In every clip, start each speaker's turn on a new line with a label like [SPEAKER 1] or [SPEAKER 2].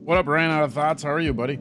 [SPEAKER 1] What up, Ran Out of Thoughts? How are you, buddy?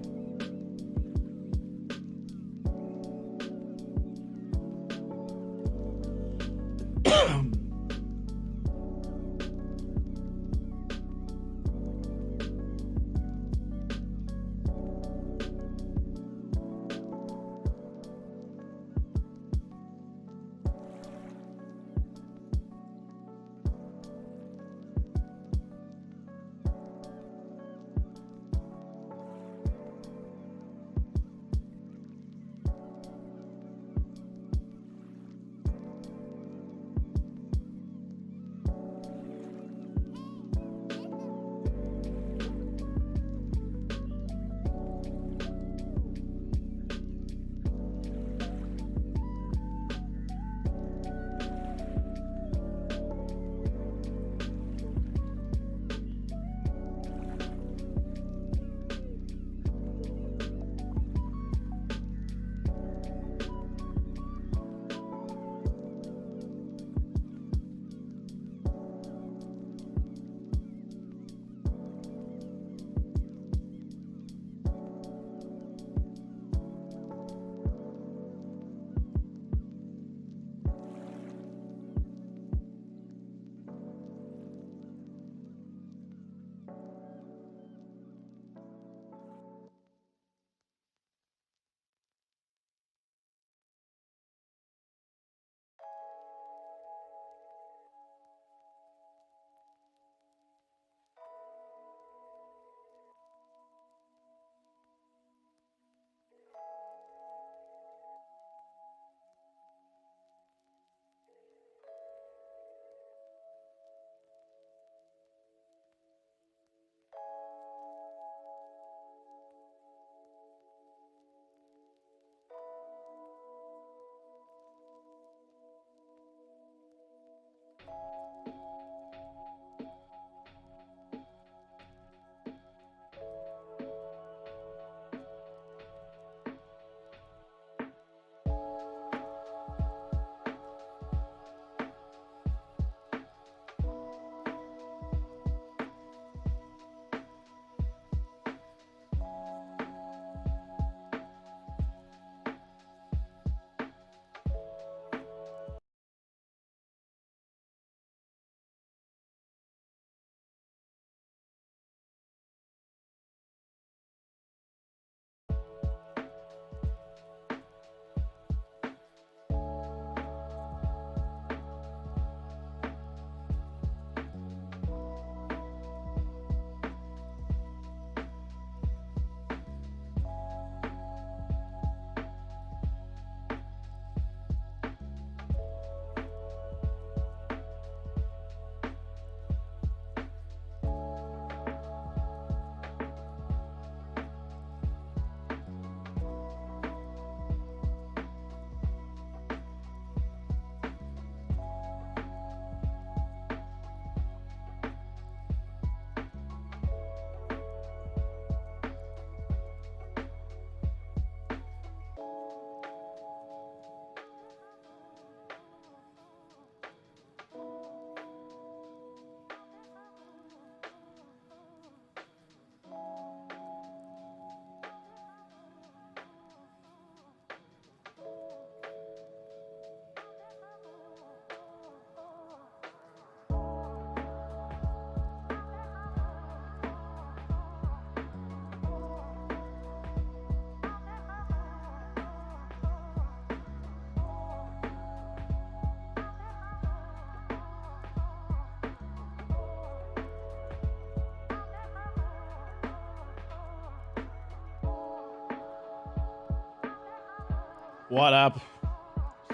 [SPEAKER 1] What up?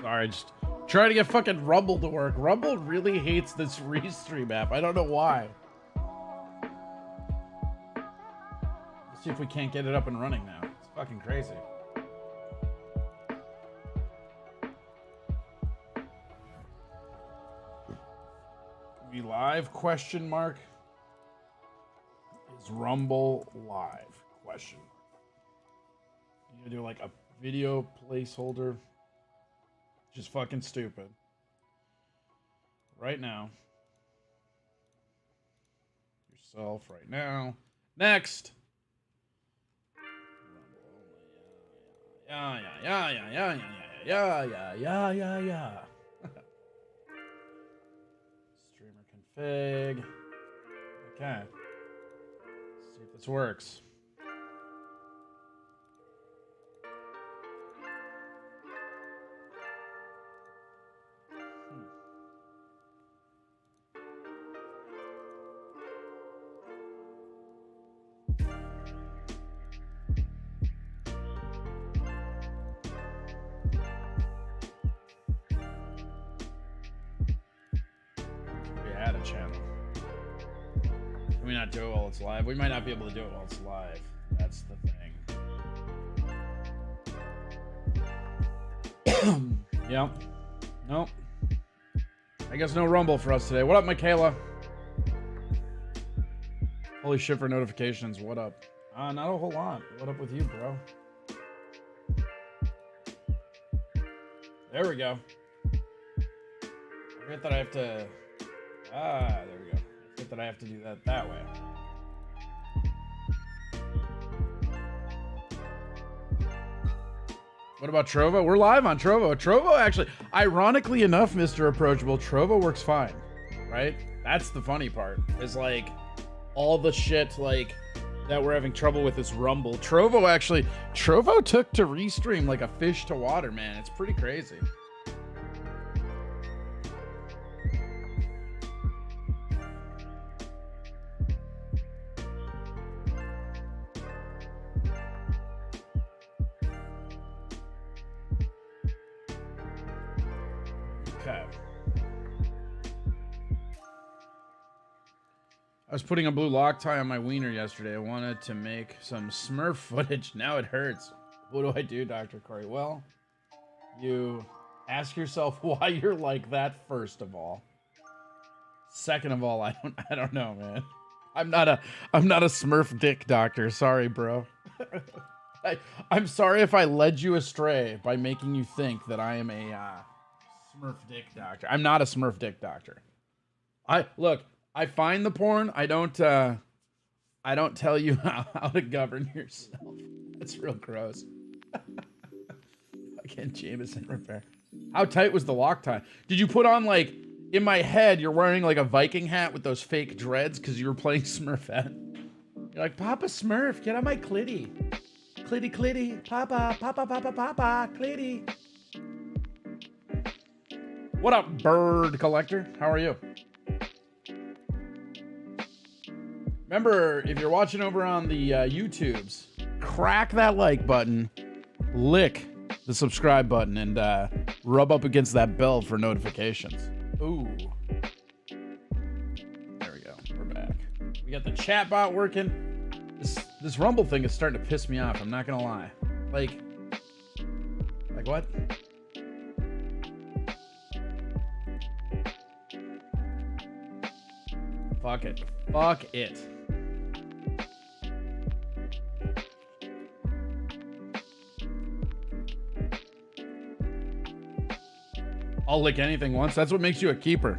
[SPEAKER 1] Sorry, just trying to get fucking Rumble to work. Rumble really hates this restream app. I don't know why. See if we can't get it up and running now. It's fucking crazy. We live? Question mark. Is Rumble live? Question mark. You gonna do like a video placeholder? Just fucking stupid. Right now. Yourself right now. Next. Yeah. Streamer config. Okay. Let's see if this works. Channel. Can we not do it while it's live? We might not be able to do it while it's live. That's the thing. Yep. Nope. I guess no Rumble for us today. What up, Michaela? Holy shit for notifications. What up? Not a whole lot. What up with you, bro? There we go. I forget that I have to... there we go. I forget that I have to do that way. What about Trovo? We're live on Trovo. Trovo actually, ironically enough, Mr. Approachable, Trovo works fine, right? That's the funny part. Is like all the shit like that we're having trouble with this Rumble. Trovo took to Restream like a fish to water, man. It's pretty crazy. I was putting a blue Loctite on my wiener yesterday. I wanted to make some Smurf footage. Now it hurts. What do I do, Dr. Corey? Well, you ask yourself why you're like that, first of all. Second of all, I don't know, man. I'm not a Smurf dick doctor. Sorry, bro. I'm sorry if I led you astray by making you think that I am a Smurf dick doctor. I'm not a Smurf dick doctor. I find the porn. I don't tell you how to govern yourself. That's real gross. Again, Jameson repair. How tight was the Loctite? Did you put on, like, in my head, you're wearing like a Viking hat with those fake dreads because you were playing Smurfette? You're like, Papa Smurf, get on my clitty. Clitty, clitty. Papa, papa, papa, papa, clitty. What up, bird collector? How are you? Remember, if you're watching over on the YouTubes, crack that like button, lick the subscribe button, and rub up against that bell for notifications. Ooh. There we go. We're back. We got the chat bot working. This Rumble thing is starting to piss me off. I'm not going to lie. Like what? Fuck it. Fuck it. I'll lick anything once. That's what makes you a keeper.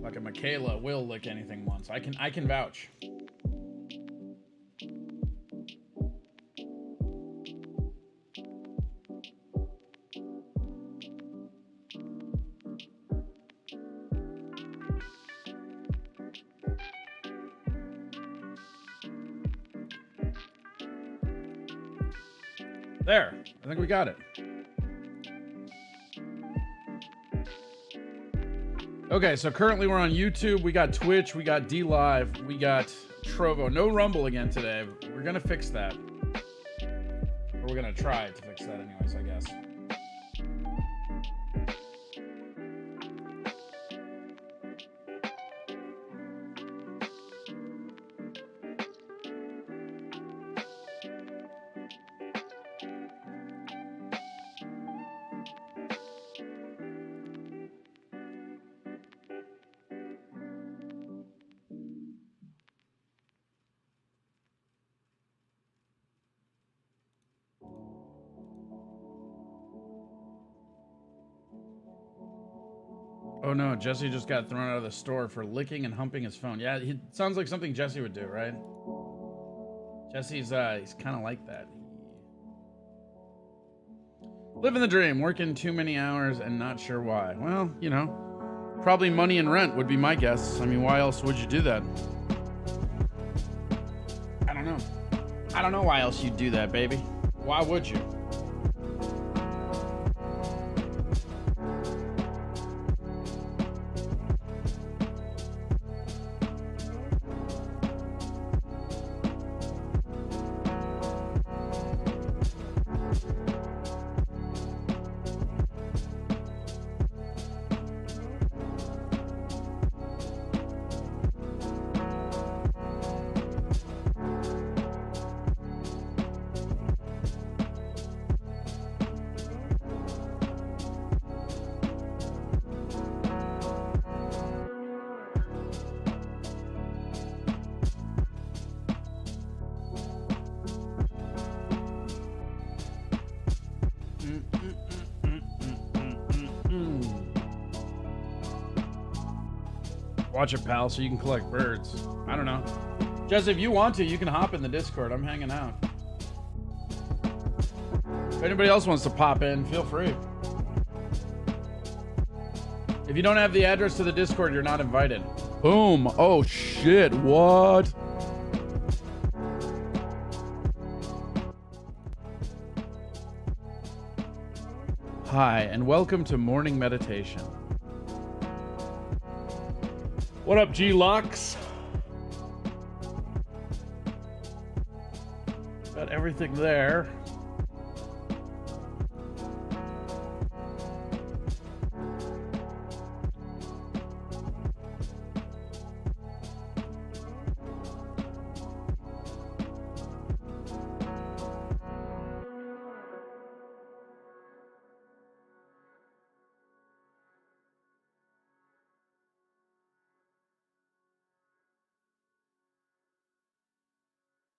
[SPEAKER 1] Fucking Michaela will lick anything once. I can vouch. There. I think we got it. Okay, so currently we're on YouTube, we got Twitch, we got DLive, we got Trovo. No Rumble again today. We're gonna fix that. Or we're gonna try to fix that anyways, I guess. Oh no, Jesse just got thrown out of the store for licking and humping his phone. Yeah, he sounds like something Jesse would do, right? Jesse's he's kind of like that. Living the dream, working too many hours and not sure why. Well, you know, probably money and rent would be my guess. I mean, why else would you do that? I don't know. I don't know why else you'd do that, baby. Why would you? Watch it, pal, so you can collect birds. I don't know. Jesse, if you want to, you can hop in the Discord. I'm hanging out. If anybody else wants to pop in, feel free. If you don't have the address to the Discord, you're not invited. Boom. Oh, shit. What? Hi, and welcome to Morning Meditation. What up, G-Lux? Got everything there.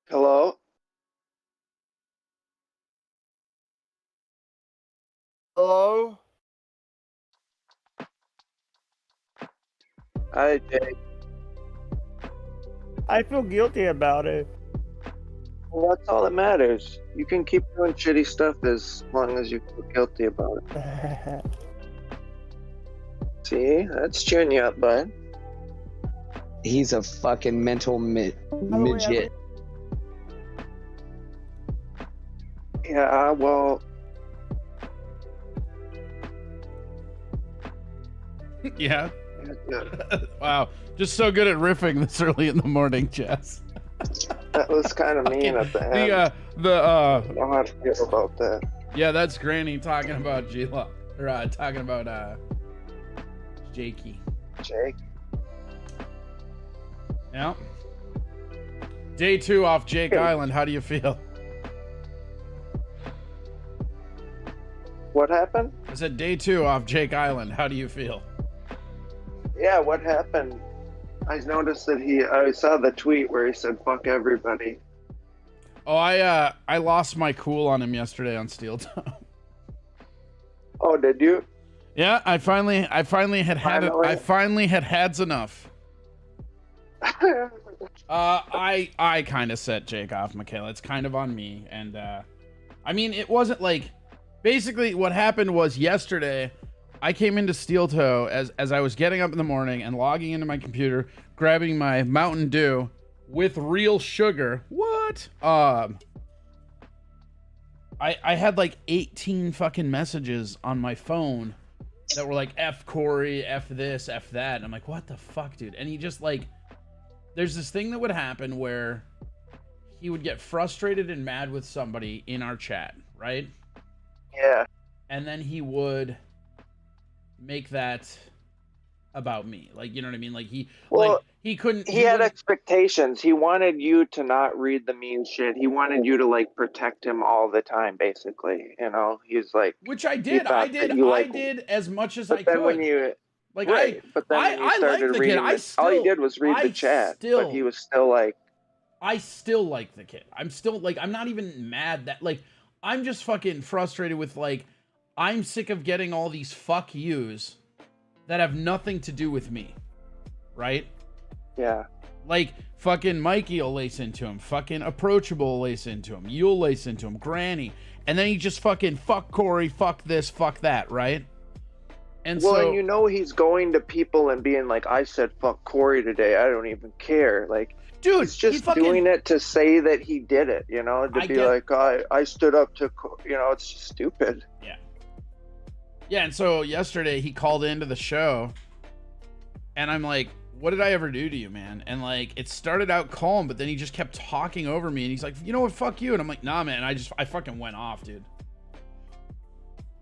[SPEAKER 2] Hello? Hello? Hi, Jake.
[SPEAKER 3] I feel guilty about it.
[SPEAKER 2] Well, that's all that matters. You can keep doing shitty stuff as long as you feel guilty about it. See? That's cheering you up, bud.
[SPEAKER 4] He's a fucking mental midget.
[SPEAKER 2] Yeah, well...
[SPEAKER 1] Yeah.
[SPEAKER 2] Yeah,
[SPEAKER 1] Wow. Just so good at riffing this early in the morning, Jess.
[SPEAKER 2] that was kind of mean at the end. I don't know how to feel about that.
[SPEAKER 1] Yeah, that's Granny talking about G-Lo, or talking about Jakey.
[SPEAKER 2] Jake?
[SPEAKER 1] Yeah. Day 2 off Jake Island. How do you feel?
[SPEAKER 2] What happened?
[SPEAKER 1] I said day 2 off Jake Island. How do you feel?
[SPEAKER 2] Yeah, what happened? I noticed that I saw the tweet where he said, fuck everybody.
[SPEAKER 1] Oh, I lost my cool on him yesterday on Steel Toe.
[SPEAKER 2] Oh, did you?
[SPEAKER 1] Yeah, I finally had had enough. I kind of set Jake off, Michaela. It's kind of on me, and I mean, it wasn't like. Basically, what happened was yesterday, I came into Steel Toe as I was getting up in the morning and logging into my computer, grabbing my Mountain Dew with real sugar. What? I had like 18 fucking messages on my phone that were like F Corey, F this, F that. And I'm like, what the fuck, dude? And he just like, there's this thing that would happen where he would get frustrated and mad with somebody in our chat, right?
[SPEAKER 2] Yeah.
[SPEAKER 1] And then he would make that about me. Like, you know what I mean? Like he couldn't.
[SPEAKER 2] He had expectations. He wanted you to not read the mean shit. He wanted you to like protect him all the time, basically. You know, he's like,
[SPEAKER 1] which I did. I did as much as I could. But then when you like, right,
[SPEAKER 2] but then when you started reading, all he did was read the chat. But he was still like,
[SPEAKER 1] I still like the kid. I'm still like, I'm not even mad that like. I'm just fucking frustrated with like, I'm sick of getting all these fuck yous that have nothing to do with me, right?
[SPEAKER 2] Yeah.
[SPEAKER 1] Like, fucking Mikey will lace into him. Fucking Approachable will lace into him. You'll lace into him. Granny. And then he just fucking fuck Corey, fuck this, fuck that, right? And
[SPEAKER 2] Well,
[SPEAKER 1] so,
[SPEAKER 2] and you know he's going to people and being like, I said fuck Corey today. I don't even care. Like,
[SPEAKER 1] dude,
[SPEAKER 2] he's just
[SPEAKER 1] he fucking,
[SPEAKER 2] doing it to say that he did it, you know? To
[SPEAKER 1] I
[SPEAKER 2] be
[SPEAKER 1] get-
[SPEAKER 2] like, I stood up to, you know, it's just stupid.
[SPEAKER 1] Yeah. Yeah, and so yesterday he called into the show, and I'm like, what did I ever do to you, man? And like, it started out calm, but then he just kept talking over me, and he's like, you know what, fuck you. And I'm like, nah, man, I fucking went off, dude.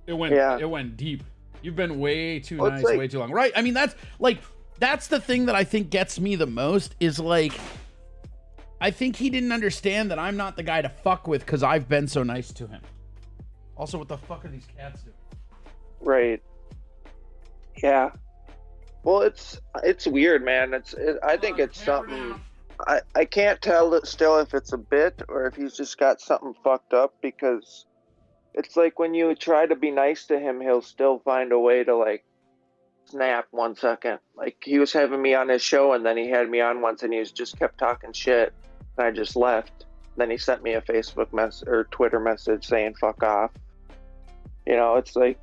[SPEAKER 1] It went deep. You've been way too nice,
[SPEAKER 2] like,
[SPEAKER 1] way too long. Right? I mean, that's the thing that I think gets me the most is like, I think he didn't understand that I'm not the guy to fuck with because I've been so nice to him. Also, what the fuck are these cats doing?
[SPEAKER 2] Right. Yeah. Well, it's weird, man. I think it's something. I can't tell it still if it's a bit or if he's just got something fucked up, because it's like when you try to be nice to him, he'll still find a way to like snap 1 second. Like he was having me on his show, and then he had me on once, and he just kept talking shit, and I just left. Then he sent me a Facebook message or Twitter message saying "fuck off." You know, it's like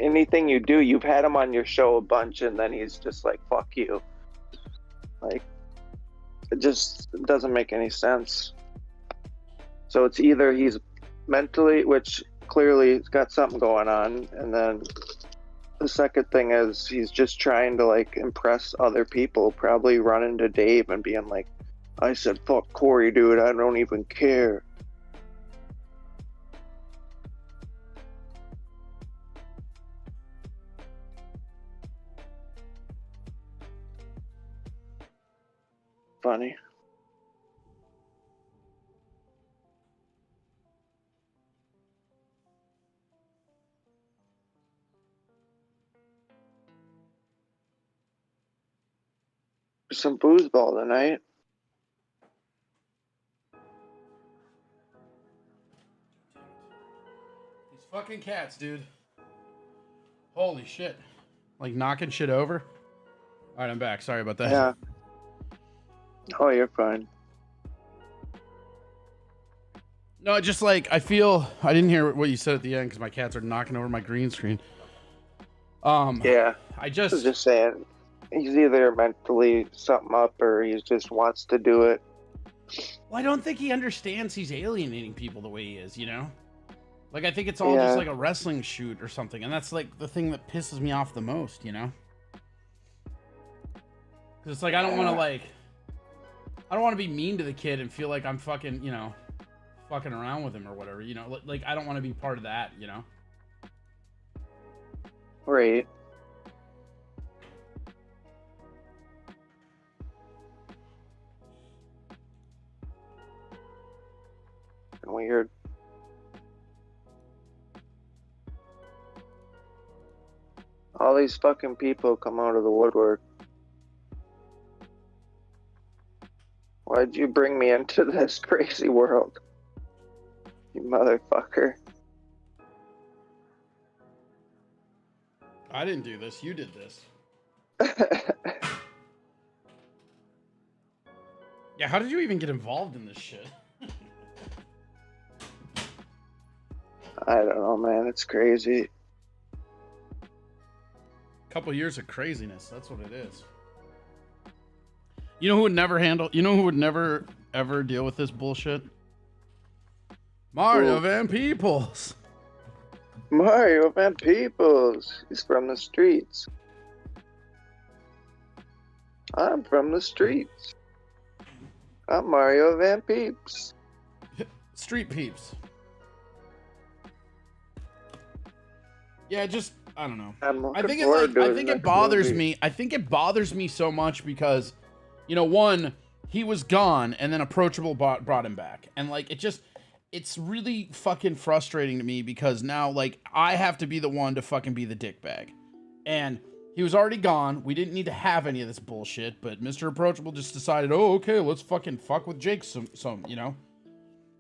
[SPEAKER 2] anything you do, you've had him on your show a bunch, and then he's just like "fuck you." Like, it just doesn't make any sense. So it's either he's mentally, which clearly he's got something going on, and then the second thing is he's just trying to like impress other people, probably running to Dave and being like, I said fuck Corey, dude, I don't even care. Funny. Some foosball tonight.
[SPEAKER 1] These fucking cats, dude. Holy shit. Like knocking shit over. All right, I'm back. Sorry about that.
[SPEAKER 2] Yeah. Oh, you're fine.
[SPEAKER 1] No, just like I feel I didn't hear what you said at the end because my cats are knocking over my green screen.
[SPEAKER 2] Yeah.
[SPEAKER 1] I
[SPEAKER 2] I was
[SPEAKER 1] just
[SPEAKER 2] just saying, he's either mentally something up or he just wants to do it.
[SPEAKER 1] well, I don't think he understands he's alienating people the way he is, you know? Like I think it's all
[SPEAKER 2] Yeah.
[SPEAKER 1] just like a wrestling shoot or something, and that's like the thing that pisses me off the most, you know? Because it's like I don't want to be mean to the kid and feel like I'm fucking, you know, fucking around with him or whatever, you know? Like I don't want to be part of that, you know?
[SPEAKER 2] Right. Weird. All these fucking people come out of the woodwork. Why'd you bring me into this crazy world? You motherfucker.
[SPEAKER 1] I didn't do this. You did this. Yeah, how did you even get involved in this shit?
[SPEAKER 2] I don't know, man. It's crazy.
[SPEAKER 1] Couple years of craziness. That's what it is. You know who would never ever deal with this bullshit? Mario
[SPEAKER 2] Who?
[SPEAKER 1] Van Peebles.
[SPEAKER 2] Mario Van Peebles. He's from the streets. I'm from the streets. I'm Mario Van Peeps.
[SPEAKER 1] Street peeps. Yeah, just I don't know.
[SPEAKER 2] I'm
[SPEAKER 1] I think
[SPEAKER 2] forward to his
[SPEAKER 1] it
[SPEAKER 2] next
[SPEAKER 1] bothers
[SPEAKER 2] movie.
[SPEAKER 1] me. I think it bothers me so much because, you know, one, he was gone and then Approachable brought him back. And like it's really fucking frustrating to me because now like I have to be the one to fucking be the dickbag. And he was already gone. We didn't need to have any of this bullshit, but Mr. Approachable just decided, "Oh, okay, let's fucking fuck with Jake some, you know."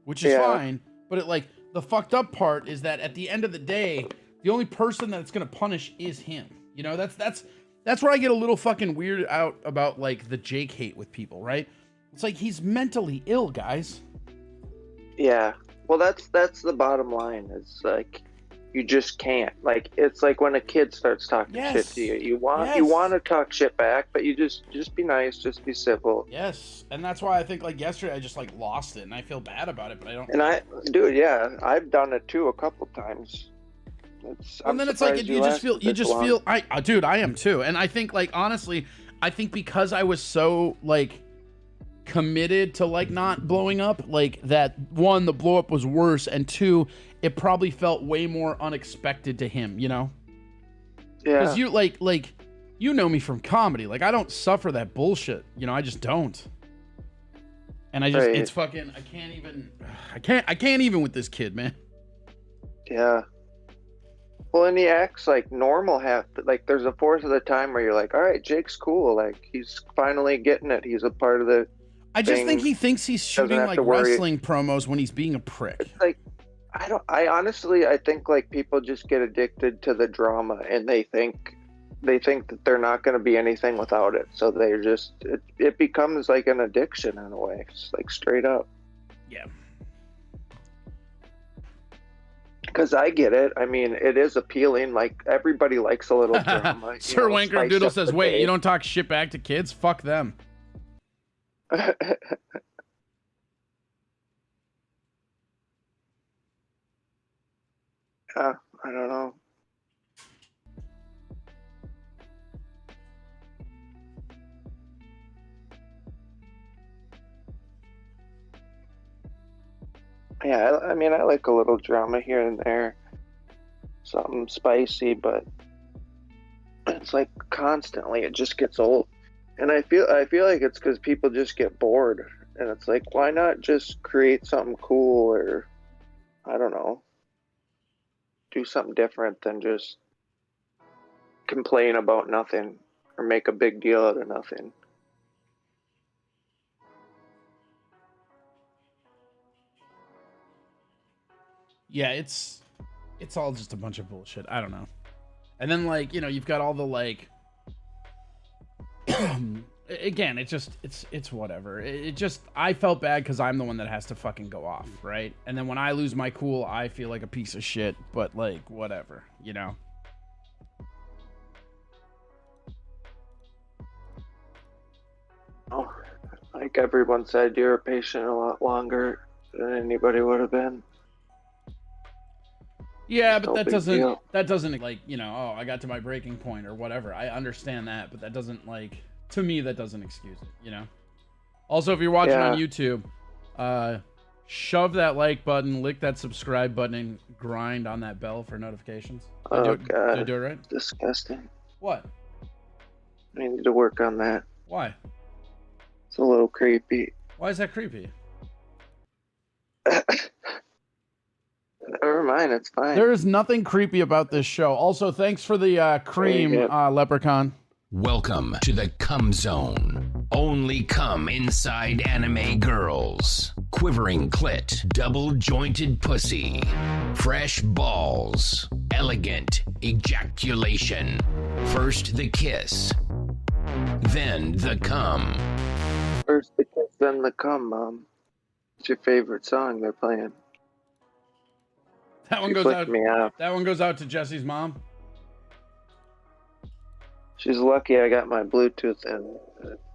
[SPEAKER 1] Which is
[SPEAKER 2] Yeah.
[SPEAKER 1] fine, but it like the fucked up part is that at the end of the day, the only person that's going to punish is him. You know, that's where I get a little fucking weird out about like the Jake hate with people, right? It's like he's mentally ill, guys.
[SPEAKER 2] Yeah. Well, that's the bottom line. It's like you just can't. Like it's like when a kid starts talking shit to you. You want to talk shit back, but you just be nice, just be civil.
[SPEAKER 1] Yes, and that's why I think like yesterday I just like lost it, and I feel bad about it, but I don't.
[SPEAKER 2] And dude, yeah, I've done it too a couple times.
[SPEAKER 1] And then it's like you just feel dude, I am too, and I think like honestly, I think because I was so like committed to like not blowing up, like that one, the blow up was worse, and two, it probably felt way more unexpected to him, you know?
[SPEAKER 2] Yeah.
[SPEAKER 1] Because you like you know me from comedy, like I don't suffer that bullshit, you know, I just don't. And I just it's fucking I can't even with this kid, man.
[SPEAKER 2] Yeah. Well, and he acts like normal like there's a fourth of the time where you're like, all right, Jake's cool, like he's finally getting it, he's a part of the
[SPEAKER 1] I just think he thinks he's shooting like wrestling promos when he's being a prick.
[SPEAKER 2] It's like I honestly think like people just get addicted to the drama, and they think that they're not going to be anything without it, so they're just it becomes like an addiction in a way. It's like straight up.
[SPEAKER 1] Yeah.
[SPEAKER 2] Because I get it. I mean, it is appealing. Like everybody likes a little drama.
[SPEAKER 1] Sir Wanker Doodle says, "Wait, you don't talk shit back to kids? Fuck them."
[SPEAKER 2] I don't know. Yeah, I mean, I like a little drama here and there, something spicy, but it's like constantly, it just gets old. And I feel like it's because people just get bored, and it's like, why not just create something cool, or I don't know, do something different than just complain about nothing or make a big deal out of nothing.
[SPEAKER 1] Yeah, it's all just a bunch of bullshit. I don't know. And then like, you know, you've got all the like again, it's whatever. It just I felt bad because I'm the one that has to fucking go off, right? And then when I lose my cool, I feel like a piece of shit, but like whatever, you know.
[SPEAKER 2] Oh, like everyone said, you're a patient a lot longer than anybody would have been.
[SPEAKER 1] Yeah, but that doesn't like, you know, oh, I got to my breaking point or whatever. I understand that, but that doesn't like, to me, that doesn't excuse it, you know? Also, if you're watching on YouTube, shove that like button, lick that subscribe button, and grind on that bell for notifications.
[SPEAKER 2] God.
[SPEAKER 1] Did I do it right?
[SPEAKER 2] Disgusting.
[SPEAKER 1] What?
[SPEAKER 2] I need to work on that.
[SPEAKER 1] Why?
[SPEAKER 2] It's a little creepy.
[SPEAKER 1] Why is that creepy?
[SPEAKER 2] Never mind, it's fine.
[SPEAKER 1] There is nothing creepy about this show. Also, thanks for the cream, Leprechaun.
[SPEAKER 5] Welcome to the Cum Zone. Only cum inside anime girls. Quivering clit, double-jointed pussy, fresh balls, elegant ejaculation. First the kiss, then the cum.
[SPEAKER 2] First the kiss, then the cum, Mom. What's your favorite song they're playing?
[SPEAKER 1] That one goes out. That one goes out to Jesse's mom.
[SPEAKER 2] She's lucky I got my Bluetooth in.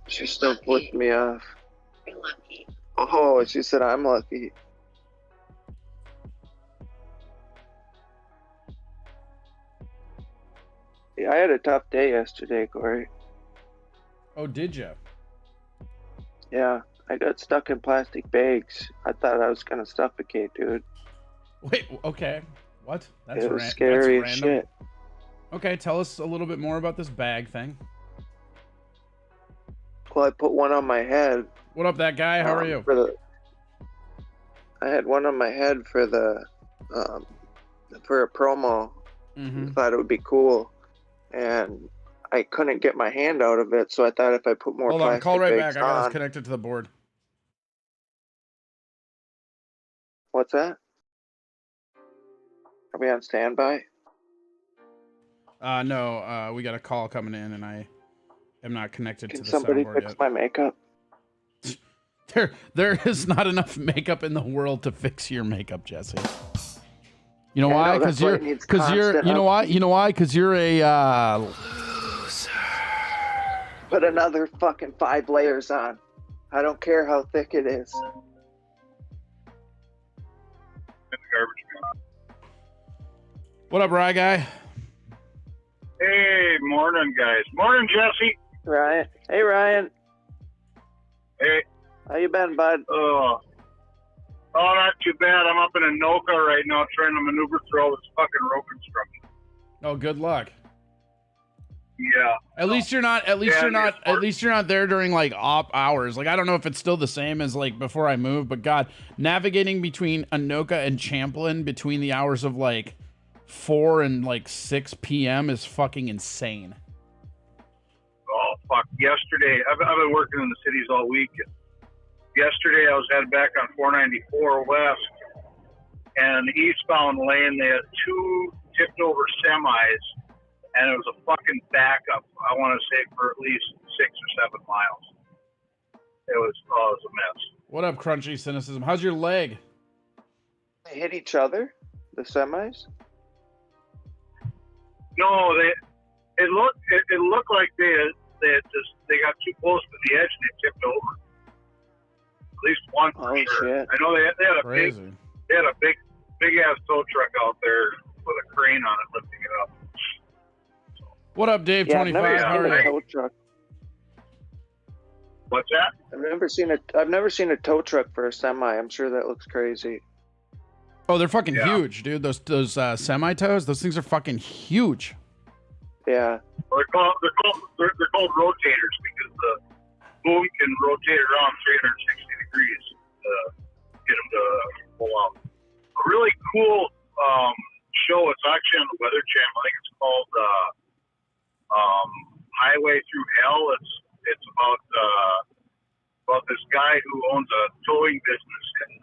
[SPEAKER 2] She still flipped me off.
[SPEAKER 6] You're lucky.
[SPEAKER 2] Oh, she said I'm lucky. Yeah, I had a tough day yesterday, Corey.
[SPEAKER 1] Oh, did you?
[SPEAKER 2] Yeah, I got stuck in plastic bags. I thought I was gonna suffocate, dude.
[SPEAKER 1] Wait, okay. What?
[SPEAKER 2] It was scary as shit.
[SPEAKER 1] Okay, tell us a little bit more about this bag thing.
[SPEAKER 2] Well, I put one on my head.
[SPEAKER 1] What up, that guy? How are you?
[SPEAKER 2] I had one on my head for for a promo.
[SPEAKER 1] Mm-hmm.
[SPEAKER 2] I thought it would be cool, and I couldn't get my hand out of it, so I thought if I put more
[SPEAKER 1] Hold on,
[SPEAKER 2] plastic
[SPEAKER 1] call right
[SPEAKER 2] bags
[SPEAKER 1] back. I got
[SPEAKER 2] on,
[SPEAKER 1] us connected to the board.
[SPEAKER 2] What's that? Are we on standby?
[SPEAKER 1] No, we got a call coming in, and I am not connected
[SPEAKER 2] Can
[SPEAKER 1] to the
[SPEAKER 2] somebody
[SPEAKER 1] soundboard
[SPEAKER 2] fix
[SPEAKER 1] yet.
[SPEAKER 2] my makeup?
[SPEAKER 1] There is not enough makeup in the world to fix your makeup, Jesse. You know
[SPEAKER 2] Yeah, I
[SPEAKER 1] why?
[SPEAKER 2] know,
[SPEAKER 1] Because
[SPEAKER 2] that's why
[SPEAKER 1] you're,
[SPEAKER 2] it needs
[SPEAKER 1] because you're,
[SPEAKER 2] constant
[SPEAKER 1] you know why?
[SPEAKER 2] upkeep.
[SPEAKER 1] You know why? Because you're a.
[SPEAKER 2] Put another fucking 5 layers on. I don't care how thick it is.
[SPEAKER 1] What up, Rye guy?
[SPEAKER 6] Hey, morning, guys. Morning, Jesse.
[SPEAKER 2] Ryan. Hey, Ryan.
[SPEAKER 6] Hey,
[SPEAKER 2] How you been, bud?
[SPEAKER 6] oh, not too bad. I'm up in Anoka right now trying to maneuver through all this fucking road construction.
[SPEAKER 1] Oh, good luck.
[SPEAKER 6] Yeah.
[SPEAKER 1] At least you're not. At least
[SPEAKER 6] Yeah,
[SPEAKER 1] you're not.
[SPEAKER 6] it's
[SPEAKER 1] At least you're not there during like op hours. Like I don't know if it's still the same as like before I moved, but God, navigating between Anoka and Champlain between the hours of like 4 and like 6 p.m. is fucking insane.
[SPEAKER 6] Oh, fuck. Yesterday, I've been working in the cities all week. Yesterday, I was headed back on 494 West, and the eastbound lane, they had 2 tipped over semis, and it was a fucking backup, I want to say, for at least 6 or 7 miles. It was a mess.
[SPEAKER 1] What up, Crunchy Cynicism? How's your leg?
[SPEAKER 2] They hit each other, the semis?
[SPEAKER 6] No, it looked like they got too close to the edge and they tipped over. At least one for
[SPEAKER 2] Oh,
[SPEAKER 6] sure.
[SPEAKER 2] shit.
[SPEAKER 6] I know they had a
[SPEAKER 1] Crazy.
[SPEAKER 6] big ass tow truck out there with a crane on it lifting it up.
[SPEAKER 1] What up, Dave?
[SPEAKER 2] Yeah, I've
[SPEAKER 1] 25.
[SPEAKER 2] never
[SPEAKER 1] How
[SPEAKER 2] seen
[SPEAKER 1] are
[SPEAKER 2] a
[SPEAKER 1] you?
[SPEAKER 2] tow truck.
[SPEAKER 6] What's that?
[SPEAKER 2] I've never seen a tow truck for a semi. I'm sure that looks crazy.
[SPEAKER 1] Oh, they're fucking
[SPEAKER 6] Yeah.
[SPEAKER 1] huge, dude. Those semi tows. Those things are fucking huge.
[SPEAKER 2] Yeah.
[SPEAKER 6] Well, they're called rotators because the boom can rotate around 360 degrees to get them to pull out. A really cool show. It's actually on the Weather Channel. I think it's called Highway Through Hell. It's about this guy who owns a towing business in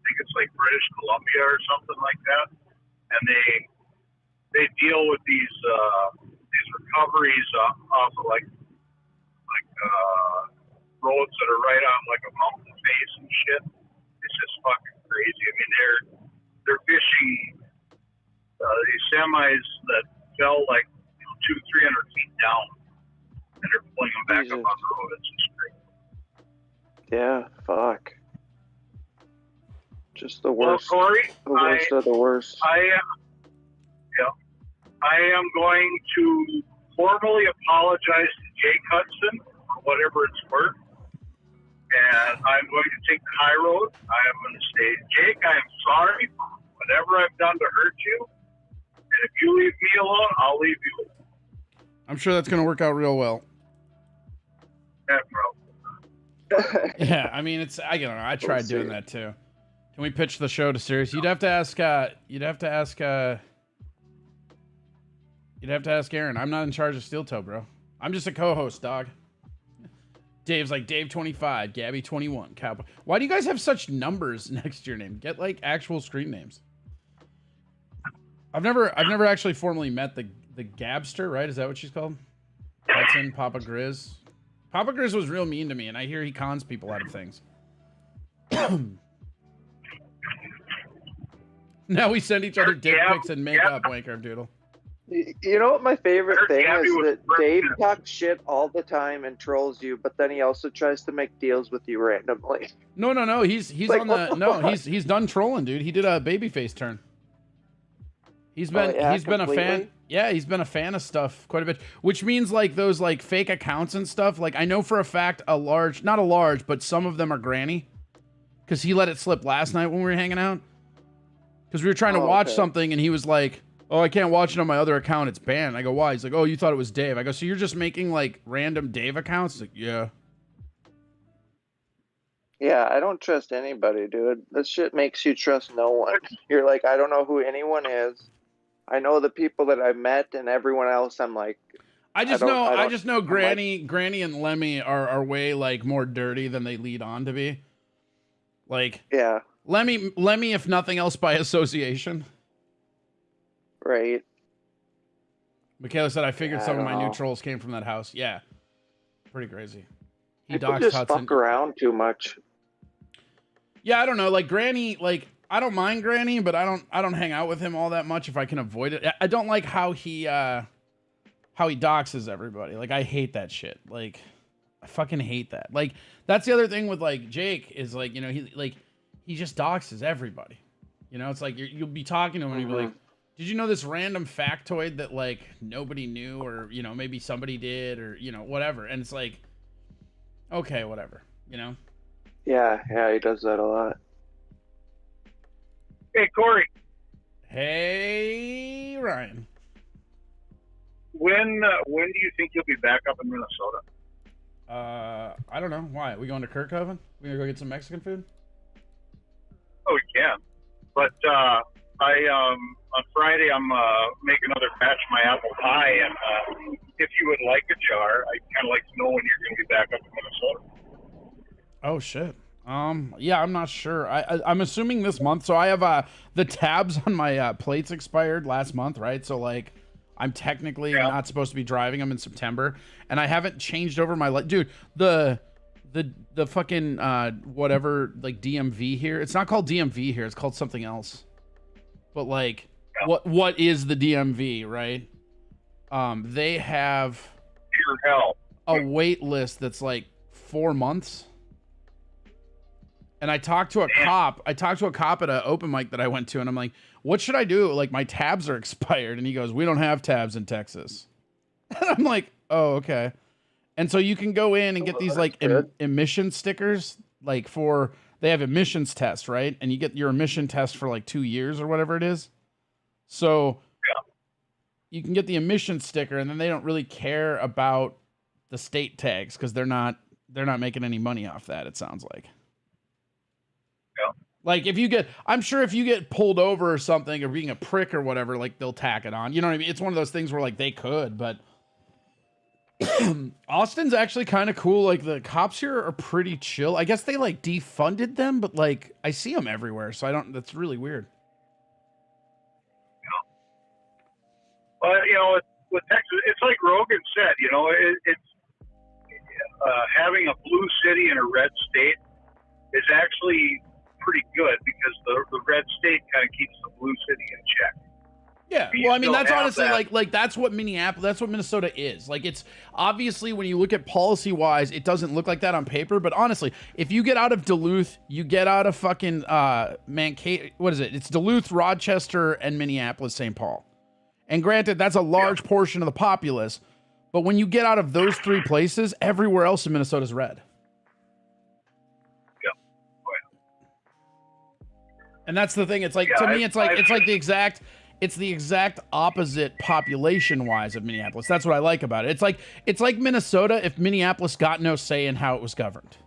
[SPEAKER 6] I think it's like British Columbia or something like that, and they deal with these recoveries off of like roads that are right on like a mountain face and shit. It's just fucking crazy. I mean, they're fishing these semis that fell like 200-300 feet down, and they're pulling them back up
[SPEAKER 2] Jesus.
[SPEAKER 6] on the road. It's just crazy.
[SPEAKER 2] Yeah. Fuck. Just the
[SPEAKER 6] Well,
[SPEAKER 2] worst.
[SPEAKER 6] Corey,
[SPEAKER 2] The worst of the worst.
[SPEAKER 6] I am going to formally apologize to Jake Hudson for whatever it's worth. And I'm going to take the high road. I am going to say, Jake, I am sorry for whatever I've done to hurt you. And if you leave me alone, I'll leave you alone.
[SPEAKER 1] I'm sure that's gonna work out real well.
[SPEAKER 6] Yeah, bro.
[SPEAKER 1] Yeah, I mean, it's I don't know. I tried
[SPEAKER 2] We'll
[SPEAKER 1] doing
[SPEAKER 2] see.
[SPEAKER 1] that too. Can we pitch the show to Sirius? You'd have to ask Aaron. I'm not in charge of Steel Toe, bro. I'm just a co-host, dog. Dave's like Dave 25, Gabby 21, Cowboy. Why do you guys have such numbers next to your name? Get like actual screen names. I've never actually formally met the Gabster, right? Is that what she's called? Hudson, Papa Grizz. Papa Grizz was real mean to me, and I hear he cons people out of things. Now we send each other dick pics and make up, Wanker Doodle.
[SPEAKER 2] You know what my favorite
[SPEAKER 6] I heard
[SPEAKER 2] thing
[SPEAKER 6] Gabby
[SPEAKER 2] is?
[SPEAKER 6] was
[SPEAKER 2] That
[SPEAKER 6] working
[SPEAKER 2] Dave
[SPEAKER 6] it.
[SPEAKER 2] talks shit all the time and trolls you, but then he also tries to make deals with you randomly.
[SPEAKER 1] No. He's
[SPEAKER 2] Like,
[SPEAKER 1] on
[SPEAKER 2] what
[SPEAKER 1] the
[SPEAKER 2] the
[SPEAKER 1] no.
[SPEAKER 2] fuck?
[SPEAKER 1] He's done trolling, dude. He did a babyface turn. He's been
[SPEAKER 2] yeah,
[SPEAKER 1] he's been a fan.
[SPEAKER 2] completely?
[SPEAKER 1] Yeah, he's been a fan of stuff quite a bit, which means like those like fake accounts and stuff. Like I know for a fact not a large, but some of them are Granny, because he let it slip last night when we were hanging out. Because we were trying to
[SPEAKER 2] Oh,
[SPEAKER 1] watch
[SPEAKER 2] okay.
[SPEAKER 1] something and he was like, "Oh, I can't watch it on my other account. It's banned." I go, "Why?" He's like, "Oh, you thought it was Dave." I go, "So you're just making like random Dave accounts?" He's like, "Yeah."
[SPEAKER 2] Yeah, I don't trust anybody, dude. This shit makes you trust no one. You're like, I don't know who anyone is. I know the people that I met, and everyone else, I'm like,
[SPEAKER 1] I just
[SPEAKER 2] don't-
[SPEAKER 1] know
[SPEAKER 2] I
[SPEAKER 1] I
[SPEAKER 2] don't-
[SPEAKER 1] just know
[SPEAKER 2] I'm like-
[SPEAKER 1] Granny and Lemmy are way like more dirty than they lead on to be. Like
[SPEAKER 2] yeah,
[SPEAKER 1] Lemmy, if nothing else by association.
[SPEAKER 2] right.
[SPEAKER 1] Michaela said, I figured
[SPEAKER 2] Yeah,
[SPEAKER 1] some
[SPEAKER 2] I
[SPEAKER 1] of my
[SPEAKER 2] don't
[SPEAKER 1] new
[SPEAKER 2] know.
[SPEAKER 1] trolls came from that house. Yeah. Pretty crazy. He
[SPEAKER 2] People
[SPEAKER 1] doxed
[SPEAKER 2] just
[SPEAKER 1] Hudson.
[SPEAKER 2] fuck around too much.
[SPEAKER 1] Yeah, I don't know. Like Granny, like I don't mind Granny, but I don't hang out with him all that much if I can avoid it. I don't like how he doxes everybody. Like I hate that shit. Like I fucking hate that. Like that's the other thing with like Jake is like, you know, he just doxes everybody. You know, it's like you'll be talking to him and you'll be like, did you know this random factoid that like nobody knew, or you know, maybe somebody did, or you know, whatever. And it's like, okay, whatever, you know?
[SPEAKER 2] Yeah, he does that a lot.
[SPEAKER 6] Hey, Corey,
[SPEAKER 1] Hey, Ryan.
[SPEAKER 6] when do you think you'll be back up in Minnesota?
[SPEAKER 1] I don't know. Why? We going to Kirkhoven? We gonna go get some Mexican food?
[SPEAKER 6] Oh, we can. But on Friday I'm making another batch of my apple pie, and if you would like a jar, I'd kind of like to know when you're going to be back up in Minnesota.
[SPEAKER 1] Oh shit. Yeah, I'm not sure. I'm assuming this month. So I have the tabs on my plates expired last month, right? So like, I'm technically not supposed to be driving them in September, and I haven't changed over my dude. The fucking whatever, like DMV here. It's not called DMV here. It's called something else. But like, what is the DMV, right? They have
[SPEAKER 6] Pure hell.
[SPEAKER 1] a wait list that's like 4 months. And I talked to a cop. I talked to a cop at an open mic that I went to, and I'm like, "What should I do? Like, my tabs are expired." And he goes, "We don't have tabs in Texas." And I'm like, "Oh, okay." And so you can go in and get these like emission stickers, like they have emissions tests, right? And you get your emission test for like 2 years or whatever it is. So you can get the emission sticker, and then they don't really care about the state tags because they're not making any money off that. It sounds like. Like I'm sure if you get pulled over or something or being a prick or whatever, like they'll tack it on. You know what I mean? It's one of those things where like they could, but Austin's actually kind of cool. Like the cops here are pretty chill. I guess they like defunded them, but like I see them everywhere. So that's really weird.
[SPEAKER 6] Well, you know, with Texas, it's like Rogan said, you know, it's having a blue city in a red state is actually pretty good because the red state kind of keeps the blue city in check.
[SPEAKER 1] Yeah, well, I mean, that's honestly like that's what Minnesota is. Like, it's obviously when you look at policy wise, it doesn't look like that on paper. But honestly, if you get out of Duluth, you get out of fucking Mankato. What is it? It's Duluth, Rochester, and Minneapolis, St. Paul. And granted, that's a large portion of the populace. But when you get out of those three places, everywhere else in Minnesota is red. And that's the thing. It's like to me, it's the exact opposite population-wise of Minneapolis. That's what I like about it. It's like Minnesota if Minneapolis got no say in how it was governed.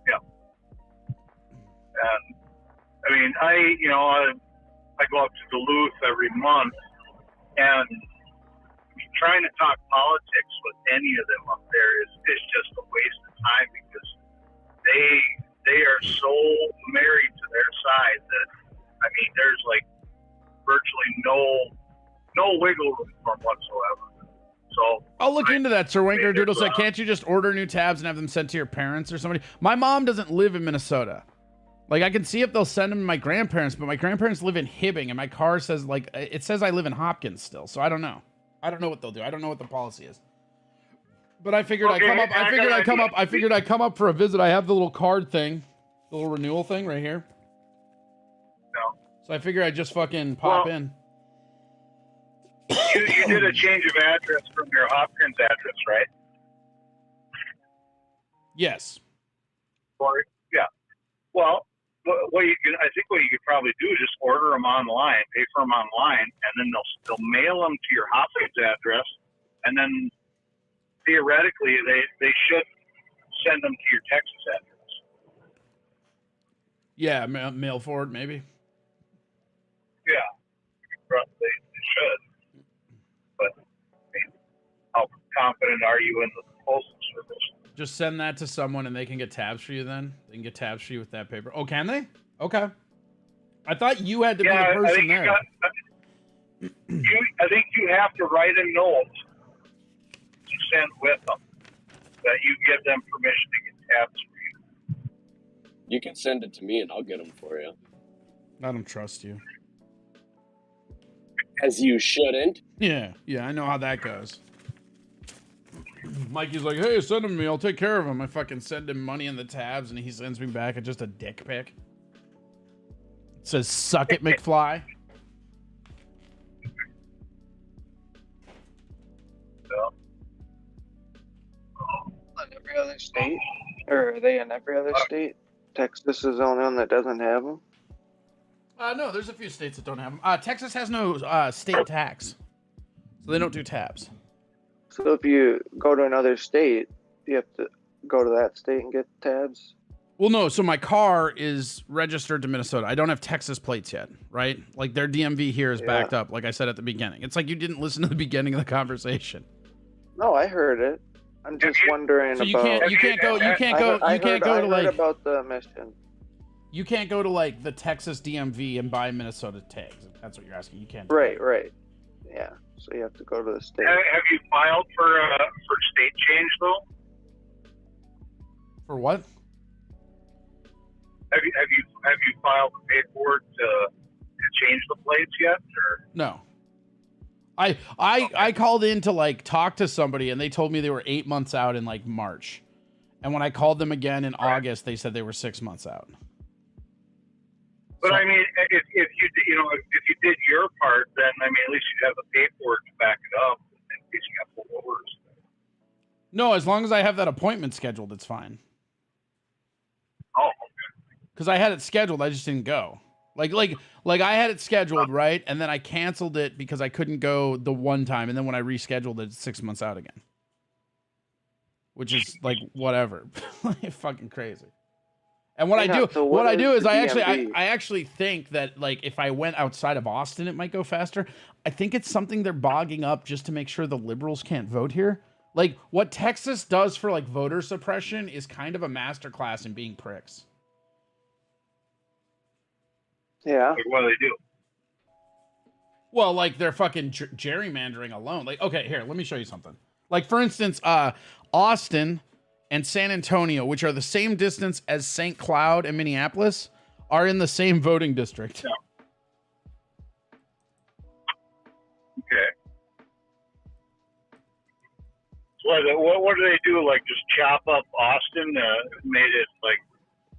[SPEAKER 6] Yeah. And I mean, I go up to Duluth every month, and trying to talk politics with any of them up there is just a waste of time because they are so married to their side that, I mean, there's like virtually no wiggle room for them whatsoever. So
[SPEAKER 1] I'll look into that. Sir Winker Doodle said, can't you just order new tabs and have them sent to your parents or somebody? My mom doesn't live in Minnesota. Like, I can see if they'll send them to my grandparents, but my grandparents live in Hibbing, and my car says, like, it says I live in Hopkins still, so I don't know. I don't know what they'll do. I don't know what the policy is. But I figured I'd come up for a visit. I have the little card thing, the little renewal thing right here.
[SPEAKER 6] No.
[SPEAKER 1] So I figure I'd just fucking pop in.
[SPEAKER 6] You did a change of address from your Hopkins address, right?
[SPEAKER 1] Yes.
[SPEAKER 6] Or, yeah. Well, what you could probably do is just order them online, pay for them online, and then they'll mail them to your Hopkins address, and then theoretically they should send them to your Texas address.
[SPEAKER 1] Yeah, mail forward maybe.
[SPEAKER 6] Yeah, they should. But I mean, how confident are you in the postal service?
[SPEAKER 1] Just send that to someone and they can get tabs for you then? They can get tabs for you with that paper. Oh, can they? Okay. I thought you had to be the person there.
[SPEAKER 6] I think you have to write a note to send with them that you give them permission to get tabs for you.
[SPEAKER 7] You can send it to me and I'll get them for you.
[SPEAKER 1] I don't trust you.
[SPEAKER 7] As you shouldn't.
[SPEAKER 1] Yeah, I know how that goes. Mikey's like, hey, send him to me. I'll take care of him. I fucking send him money in the tabs, and he sends me back just a dick pic. It says, suck it, McFly.
[SPEAKER 2] In every other state? Or are they in every other state? Texas is the only one that doesn't have them?
[SPEAKER 1] No, there's a few states that don't have them. Texas has no state tax, so they don't do tabs.
[SPEAKER 2] So if you go to another state, you have to go to that state and get tabs?
[SPEAKER 1] Well, no, so my car is registered to Minnesota. I don't have Texas plates yet, right? Like, their DMV here is backed up, like I said at the beginning. It's like you didn't listen to the beginning of the conversation.
[SPEAKER 2] No, I heard it. I'm just wondering
[SPEAKER 1] so
[SPEAKER 2] about...
[SPEAKER 1] You can't go to, like...
[SPEAKER 2] about the mission.
[SPEAKER 1] You can't go to, like, the Texas DMV and buy Minnesota tags. That's what you're asking. You can't do
[SPEAKER 2] Right,
[SPEAKER 1] that.
[SPEAKER 2] right. Yeah, so you have to go to the state.
[SPEAKER 6] Have you filed for state change though?
[SPEAKER 1] For what?
[SPEAKER 6] Have you filed the paperwork to change the plates yet? Or?
[SPEAKER 1] No. I called in to, like, talk to somebody, and they told me they were 8 months out in, like, March. And when I called them again in August, they said they were 6 months out.
[SPEAKER 6] But I mean, if you did your part, then I mean, at least you have the paperwork to back it up in case you have full orders.
[SPEAKER 1] No, as long as I have that appointment scheduled, it's fine.
[SPEAKER 6] Oh, okay.
[SPEAKER 1] Because I had it scheduled, I just didn't go. Like I had it scheduled, right? And then I canceled it because I couldn't go the one time, and then when I rescheduled it, it's 6 months out again. Which is like whatever. Fucking crazy. And what I do is I actually think that, like, if I went outside of Austin, it might go faster. I think it's something they're bogging up just to make sure the liberals can't vote here. Like, what Texas does for, like, voter suppression is kind of a masterclass in being pricks.
[SPEAKER 2] Yeah.
[SPEAKER 6] Like, what do they do?
[SPEAKER 1] Well, like, they're fucking gerrymandering alone. Like, okay, here, let me show you something. Like, for instance, Austin and San Antonio, which are the same distance as St. Cloud and Minneapolis, are in the same voting district.
[SPEAKER 6] Yeah. Okay. So what do they do? Like, just chop up Austin? Made it like...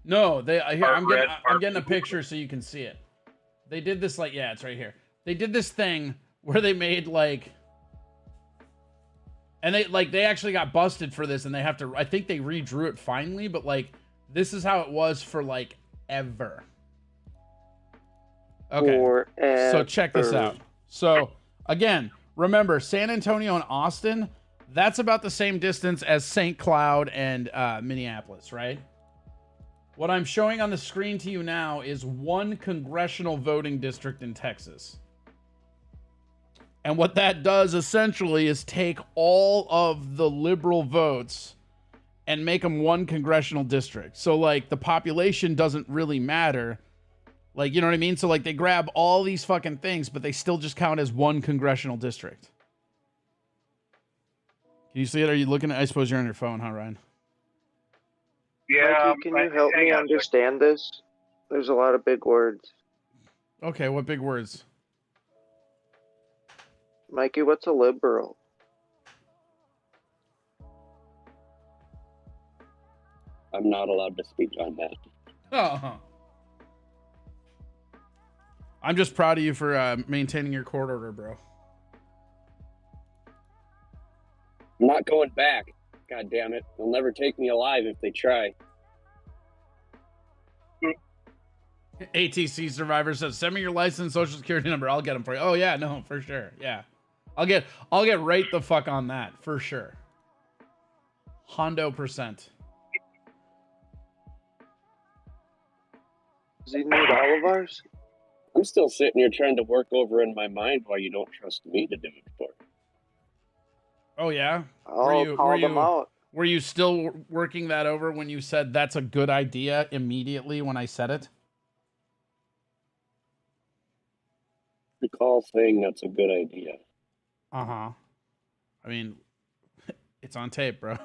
[SPEAKER 1] No, I'm getting a
[SPEAKER 6] blue.
[SPEAKER 1] picture so you can see it. They did this, like, yeah, it's right here. They did this thing where they made, like... And they actually got busted for this, and they have to, I think they redrew it finally, but, like, this is how it was for, like, ever. Okay, so check this out. So, again, remember, San Antonio and Austin, that's about the same distance as St. Cloud and Minneapolis, right? What I'm showing on the screen to you now is one congressional voting district in Texas. And what that does essentially is take all of the liberal votes and make them one congressional district. So, like, the population doesn't really matter. Like, you know what I mean? So, like, they grab all these fucking things, but they still just count as one congressional district. Can you see it? Are you looking at, I suppose you're on your phone, huh, Ryan?
[SPEAKER 6] Yeah.
[SPEAKER 2] Mikey, can you help me understand this? There's a lot of big words.
[SPEAKER 1] Okay, what big words?
[SPEAKER 2] Mikey, what's a liberal?
[SPEAKER 7] I'm not allowed to speak on that.
[SPEAKER 1] Oh. I'm just proud of you for maintaining your court order, bro.
[SPEAKER 7] I'm not going back. God damn it. They'll never take me alive if they try.
[SPEAKER 1] ATC Survivor says, send me your license, social security number. I'll get them for you. Oh, yeah, no, for sure. Yeah. I'll get right the fuck on that, for sure. Hondo%.
[SPEAKER 2] Does he need all of ours?
[SPEAKER 7] I'm still sitting here trying to work over in my mind why you don't trust me to do it for.
[SPEAKER 1] Oh, yeah?
[SPEAKER 2] I'll call them out.
[SPEAKER 1] Were you still working that over when you said that's a good idea immediately when I said it?
[SPEAKER 7] Recall saying that's a good idea.
[SPEAKER 1] Uh-huh. I mean, it's on tape, bro.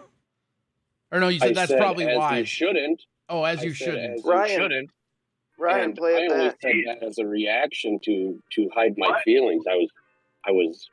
[SPEAKER 1] Or no, you said
[SPEAKER 7] I
[SPEAKER 1] that's
[SPEAKER 7] said,
[SPEAKER 1] probably
[SPEAKER 7] as
[SPEAKER 1] why.
[SPEAKER 7] you shouldn't.
[SPEAKER 1] Oh, as
[SPEAKER 7] I
[SPEAKER 1] you
[SPEAKER 7] said,
[SPEAKER 1] shouldn't.
[SPEAKER 7] as you
[SPEAKER 2] Ryan,
[SPEAKER 7] shouldn't.
[SPEAKER 2] Ryan,
[SPEAKER 7] And
[SPEAKER 2] play
[SPEAKER 7] I
[SPEAKER 2] it
[SPEAKER 7] only
[SPEAKER 2] back.
[SPEAKER 7] said that as a reaction to hide my feelings. I was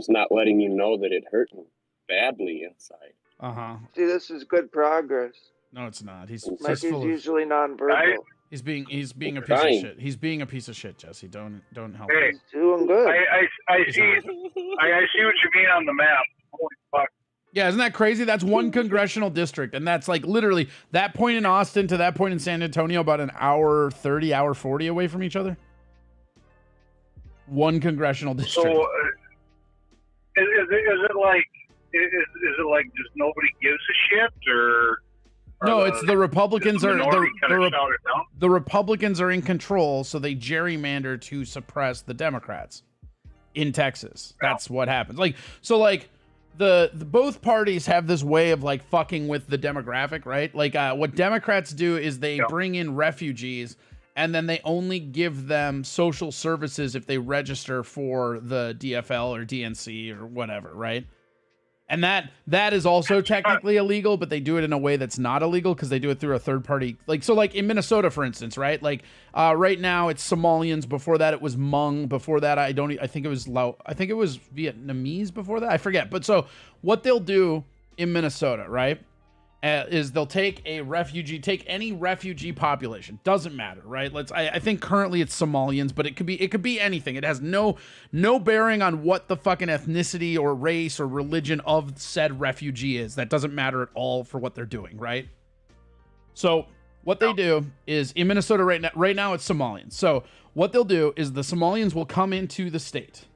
[SPEAKER 7] not letting you know that it hurt me badly inside.
[SPEAKER 1] Uh-huh.
[SPEAKER 2] See, this is good progress.
[SPEAKER 1] No, it's not. He's
[SPEAKER 2] Mikey's
[SPEAKER 1] full of,
[SPEAKER 2] usually nonverbal.
[SPEAKER 1] he's being a piece
[SPEAKER 7] Trying.
[SPEAKER 1] of shit. He's being a piece of shit, Jesse. Don't help
[SPEAKER 6] Hey.
[SPEAKER 1] him.
[SPEAKER 2] He's doing good.
[SPEAKER 6] I see what you mean on the map. Holy fuck.
[SPEAKER 1] Yeah, isn't that crazy? That's one congressional district, and that's like literally that point in Austin to that point in San Antonio, about an hour 30, hour 40 away from each other. One congressional district.
[SPEAKER 6] So, is it like just nobody gives a shit, or
[SPEAKER 1] no, it's the Republicans are
[SPEAKER 6] the
[SPEAKER 1] the Republicans are in control, so they gerrymander to suppress the Democrats in Texas. That's what happens. Like so, like. The both parties have this way of like fucking with the demographic, right? Like what Democrats do is they bring in refugees and then they only give them social services if they register for the DFL or DNC or whatever, right? And that is also technically illegal, but they do it in a way that's not illegal because they do it through a third party. Like so, like in Minnesota, for instance, right? Like right now it's Somalians. Before that, it was Hmong. Before that, I think it was Vietnamese. Before that, I forget. But so what they'll do in Minnesota, right? Is they'll take any refugee population, doesn't matter, right? I think currently it's Somalians, but it could be anything. It has no bearing on what the fucking ethnicity or race or religion of said refugee is. That doesn't matter at all for what they're doing, right? So what they do is in Minnesota right now it's Somalians. So what they'll do is the Somalians will come into the state,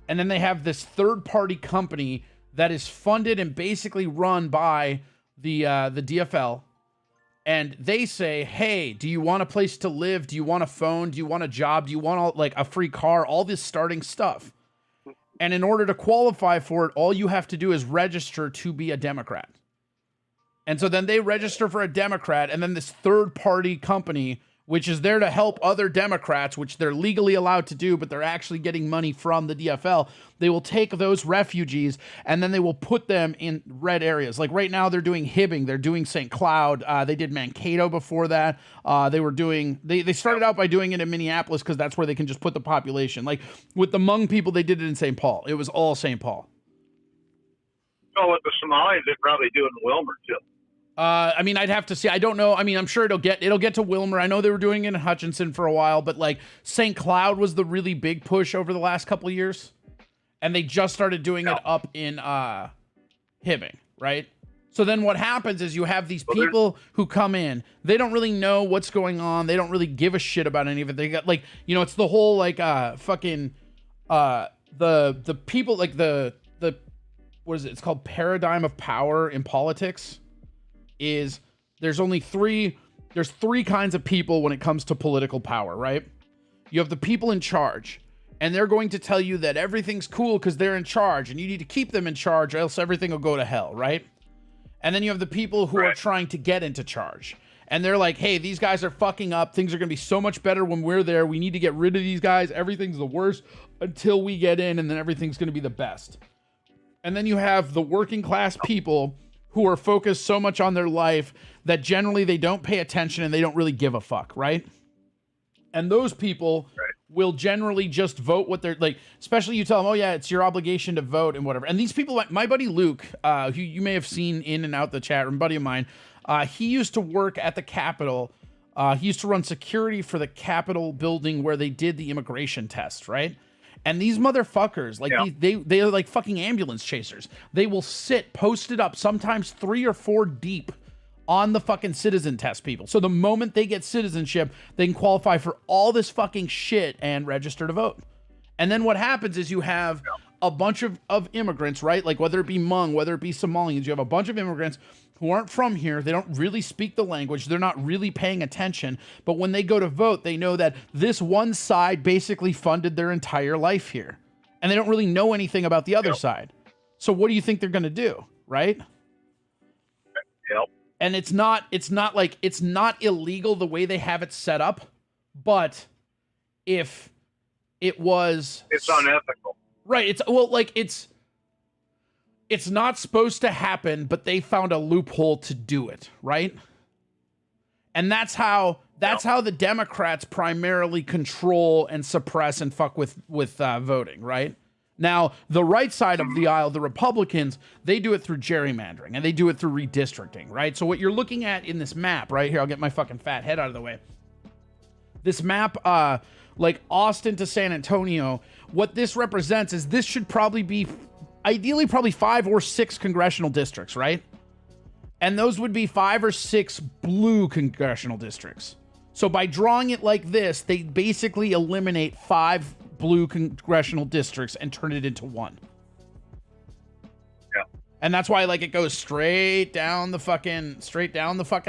[SPEAKER 1] and then they have this third party company that is funded and basically run by the DFL, and they say, hey, do you want a place to live? Do you want a phone? Do you want a job? Do you want a free car? All this starting stuff. And in order to qualify for it, all you have to do is register to be a Democrat. And so then they register for a Democrat, and then this third party company, which is there to help other Democrats, which they're legally allowed to do, but they're actually getting money from the DFL. They will take those refugees and then they will put them in red areas. Like right now they're doing Hibbing, they're doing St. Cloud. They did Mankato before that. They started out by doing it in Minneapolis because that's where they can just put the population. Like with the Hmong people, they did it in St. Paul. It was all St. Paul.
[SPEAKER 6] Oh, with the Somalis, they probably do it in Wilmer too.
[SPEAKER 1] I mean, I'd have to see. I don't know. I mean, I'm sure it'll get to Wilmer. I know they were doing it in Hutchinson for a while, but like St. Cloud was the really big push over the last couple of years, and they just started doing it up in Hibbing, right? So then what happens is you have these people who come in. They don't really know what's going on. They don't really give a shit about any of it. They got like, it's the whole like fucking the people like the what is it? It's called paradigm of power in politics. Is there's three kinds of people when it comes to political power, right? You have the people in charge, and they're going to tell you that everything's cool because they're in charge, and you need to keep them in charge or else everything will go to hell, right? And then you have the people who are trying to get into charge, and they're like, hey, these guys are fucking up. Things are going to be so much better when we're there. We need to get rid of these guys. Everything's the worst until we get in, and then everything's going to be the best. And then you have the working class people who are focused so much on their life that generally they don't pay attention and they don't really give a fuck, right? And those people will generally just vote what they're like, especially you tell them, oh yeah, it's your obligation to vote and whatever. And these people, my buddy Luke, who you may have seen in and out the chat room, buddy of mine, he used to work at the Capitol. He used to run security for the Capitol building where they did the immigration test, right? And these motherfuckers, like they are like fucking ambulance chasers. They will sit posted up, sometimes 3 or 4 deep on the fucking citizen test people. So the moment they get citizenship, they can qualify for all this fucking shit and register to vote. And then what happens is you have a bunch of immigrants, right? Like whether it be Hmong, whether it be Somalians, you have a bunch of immigrants who aren't from here. They don't really speak the language. They're not really paying attention. But when they go to vote, they know that this one side basically funded their entire life here. And they don't really know anything about the other side. So what do you think they're going to do, right?
[SPEAKER 6] Yep.
[SPEAKER 1] And it's not illegal the way they have it set up, but if it was...
[SPEAKER 6] It's unethical.
[SPEAKER 1] Right. It's not supposed to happen, but they found a loophole to do it, right? And that's how the Democrats primarily control and suppress and fuck with voting, right? Now, the right side of the aisle, the Republicans, they do it through gerrymandering and they do it through redistricting, right? So what you're looking at in this map right here, I'll get my fucking fat head out of the way. This map, like Austin to San Antonio, what this represents is this should probably be, ideally, probably 5 or 6 congressional districts, right? And those would be 5 or 6 blue congressional districts. So by drawing it like this, they basically eliminate 5 blue congressional districts and turn it into 1.
[SPEAKER 6] Yeah.
[SPEAKER 1] And that's why, like, it goes straight down the fucking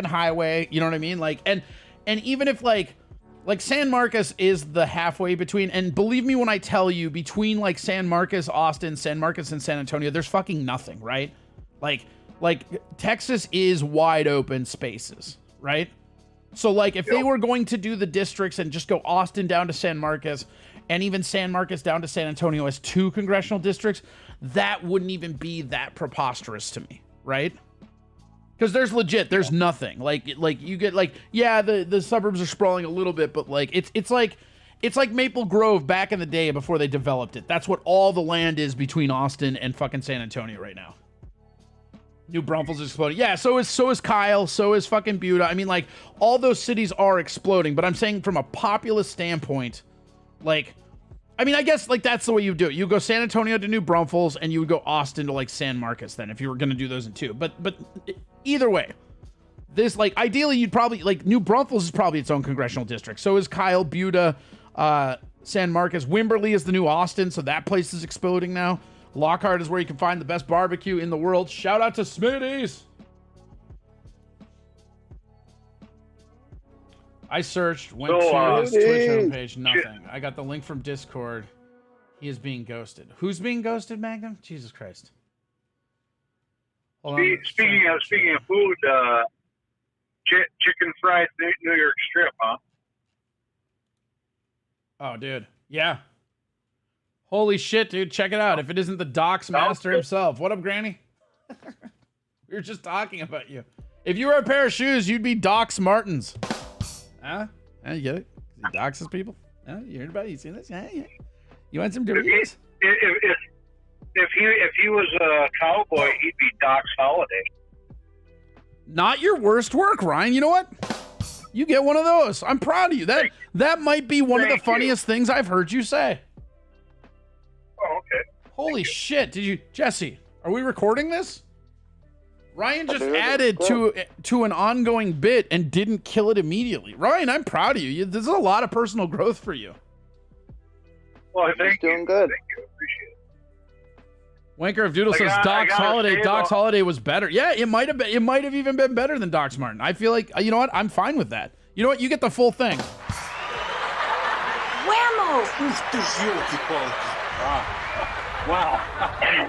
[SPEAKER 1] highway. You know what I mean? Like, and even if like San Marcos is the halfway between, and believe me when I tell you, between like San Marcos, Austin, San Marcos, and San Antonio, there's fucking nothing, right? Like Texas is wide open spaces, right? So like if they were going to do the districts and just go Austin down to San Marcos and even San Marcos down to San Antonio as 2 congressional districts, that wouldn't even be that preposterous to me, right? Because there's nothing. Like you get like, yeah, the suburbs are sprawling a little bit, but like it's like Maple Grove back in the day before they developed it. That's what all the land is between Austin and fucking San Antonio right now. New Braunfels is exploding. Yeah, so is Kyle, so is fucking Buda. I mean, like, all those cities are exploding, but I'm saying from a populist standpoint, like, I mean, I guess, like, that's the way you do it. You go San Antonio to New Braunfels, and you would go Austin to, like, San Marcos then, if you were going to do those in 2. But either way, this, like, ideally, you'd probably, like, New Braunfels is probably its own congressional district. So is Kyle, Buda, San Marcos. Wimberley is the new Austin, so that place is exploding now. Lockhart is where you can find the best barbecue in the world. Shout out to Smitty's. I searched, went to his Twitch homepage, nothing. I got the link from Discord. He is being ghosted. Who's being ghosted, Magnum? Jesus Christ. Hold on.
[SPEAKER 6] Speaking of food, chicken fried New York strip, huh?
[SPEAKER 1] Oh, dude. Yeah. Holy shit, dude. Check it out. If it isn't the Doc's master himself. What up, Granny? We were just talking about you. If you were a pair of shoes, you'd be Doc's Martens. Huh? You get it? He docs his people? Huh? You heard about it? You seen this? Yeah. You want some Doritos?
[SPEAKER 6] If he was a cowboy, he'd be Doc's Holiday.
[SPEAKER 1] Not your worst work, Ryan. You know what? You get one of those. I'm proud of you. That might be one of the funniest things I've heard you say.
[SPEAKER 6] Oh, okay.
[SPEAKER 1] Holy shit. Did you... Jesse, are we recording this? Ryan just added to an ongoing bit and didn't kill it immediately. Ryan, I'm proud of you. This is a lot of personal growth for you.
[SPEAKER 6] Well, thank you.
[SPEAKER 2] Doing good.
[SPEAKER 6] Thank you. Appreciate it.
[SPEAKER 1] Wanker of Doodle says Doc's Holiday. Doc's Holiday was better. Yeah, it might have been. It might have even been better than Doc's Martin. I feel like, you know what? I'm fine with that. You know what? You get the full thing.
[SPEAKER 8] Whammo!
[SPEAKER 3] Wow.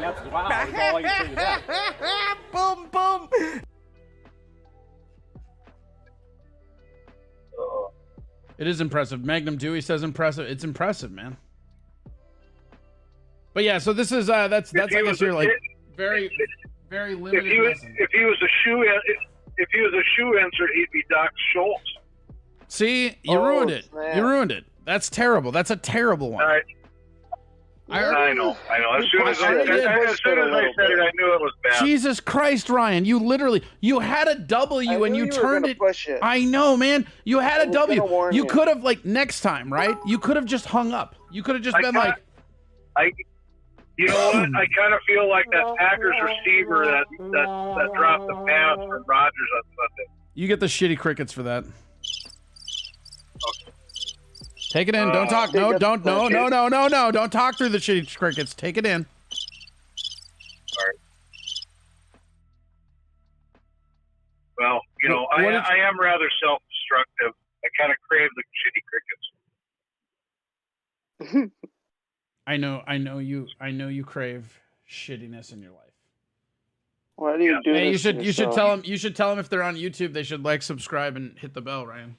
[SPEAKER 3] That's wow. That's all I can say to that. Boom, boom.
[SPEAKER 1] It is impressive. Magnum Dewey says impressive. It's impressive, man. But yeah, so this is that's I guess you're like very limited.
[SPEAKER 6] If he was a shoe insert, he'd be Doc Schultz.
[SPEAKER 1] See, you ruined it. Man. You ruined it. That's terrible. That's a terrible one.
[SPEAKER 6] I know. As soon as I said it, I knew it was bad.
[SPEAKER 1] Jesus Christ, Ryan! You had a W and you turned it. I know, man. You had a W. You could have, like, next time, right? You could have just hung up. You could have just been like.
[SPEAKER 6] You know what? I kind of feel like that Packers receiver that dropped the pass from Rodgers on Sunday.
[SPEAKER 1] You get the shitty crickets for that. Okay. Take it in. Don't talk. No. Don't talk through the shitty crickets. Take it in.
[SPEAKER 6] All right. Well, you know, I am rather self-destructive. I kind of crave the shitty crickets.
[SPEAKER 1] I know you crave shittiness in your life.
[SPEAKER 2] Why do you do
[SPEAKER 1] hey,
[SPEAKER 2] this?
[SPEAKER 1] You should tell them if they're on YouTube, they should like, subscribe, and hit the bell, Ryan.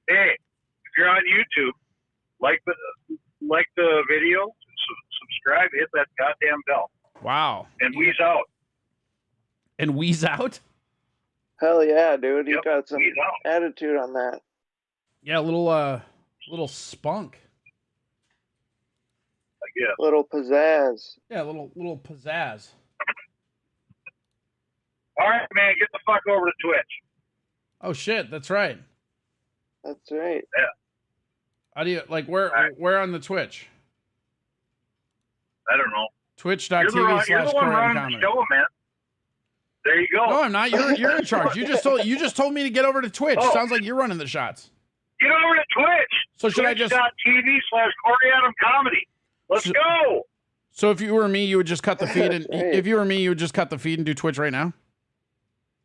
[SPEAKER 6] Hey, if you're on YouTube, like the video, subscribe, hit that goddamn bell,
[SPEAKER 1] Wow.
[SPEAKER 6] and wheeze out.
[SPEAKER 1] And wheeze out?
[SPEAKER 2] Hell yeah, dude. You
[SPEAKER 6] Yep,
[SPEAKER 2] got some
[SPEAKER 6] wheeze out.
[SPEAKER 2] attitude on that.
[SPEAKER 1] Yeah, a little spunk.
[SPEAKER 6] I guess.
[SPEAKER 2] Little pizzazz.
[SPEAKER 1] Yeah, a little pizzazz.
[SPEAKER 6] All right, man, get the fuck over to Twitch.
[SPEAKER 1] Oh shit, that's right.
[SPEAKER 2] That's right.
[SPEAKER 1] How do you like where on the Twitch?
[SPEAKER 6] I don't know.
[SPEAKER 1] Twitch.tv
[SPEAKER 6] You're the one
[SPEAKER 1] /Corey
[SPEAKER 6] running
[SPEAKER 1] Comedy.
[SPEAKER 6] the show, man. There you go.
[SPEAKER 1] No, I'm not. You're in charge. You just told me to get over to Twitch.
[SPEAKER 6] Oh.
[SPEAKER 1] Sounds like you're running the shots.
[SPEAKER 6] Get over to Twitch.
[SPEAKER 1] So should I just?
[SPEAKER 6] Twitch.tv/Corey Adam Comedy. Let's go.
[SPEAKER 1] So if you were me, you would just cut the feed, and
[SPEAKER 2] Right.
[SPEAKER 1] if you were me, you would just cut the feed and do Twitch right now.